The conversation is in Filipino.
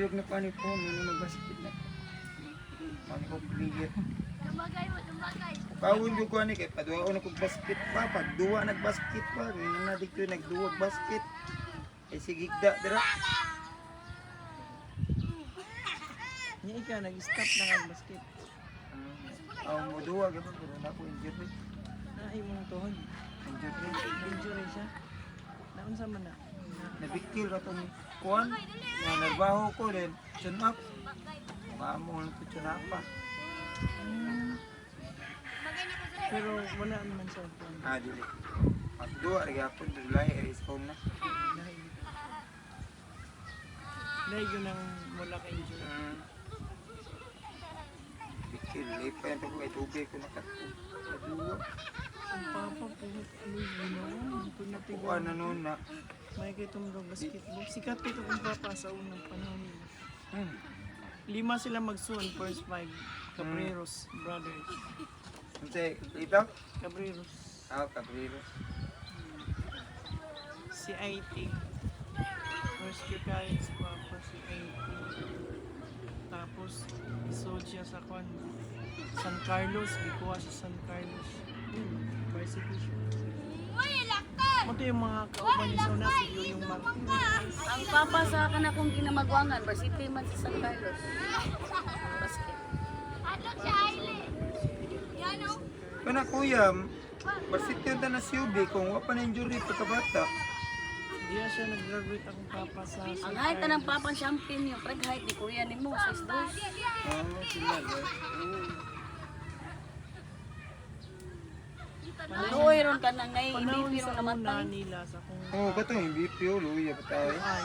player na pani po, may nagbasket na. Pani ko player. Kawin yung kuha ni kay paduwa ko nagbasket pa, pagduwa nagbasket pa, ngayon na dito yung nagduwag basket. Eh sige da, dira. Niya ikaw, nag-stop na ang basket. Mo duwa, gano'n, pero na ako injured. Ay mong tuhod. Injured. Injury siya. Naunsa man na? Nabikil ka itong kuhan. Nga nagbaho ko din, tune up. Maamo lang ito tune up pa. Pero wala naman sa phone. Dili. Magduwa, rigapon, dulay, respond na. Dahil yun ang wala ka injury. Bikil, lipan pa ko ay tubig ko nakatpo. Nagduwa. Ang papa po, ano, ito na Kuhan na noon na. may kayo tumulong basketball. Sikat ito kung papa sa unang panahon nila. 5 sila magsuon, first 5. Cabreros, brothers. Hindi, ito? Cabreros. Cabrero. Si IT. Rescue kaya si papa, si IT. Tapos, isod siya sa kwan. San Carlos, ikuha sa San Carlos. Bicycle siya. Ito yung mga kauban ni Sona, si yung Martinez. Ang papa sa akin akong ginamagwangan, varsity man sa San Carlos. Basket. Kana kuya, basit yun na si Ubi kung wapa na injury pagkabata. Diya siya nag-graduate akong papa sa San Ang height na ng Carlos. papang champion yung preg height ni kuya ni mo, 6'2". Sila ba? Luoy ron ka na ngay, Panahon ibipiro sa naman una tayo. nila sa kung Oo, katong yung BPO, luya pa tayo. ay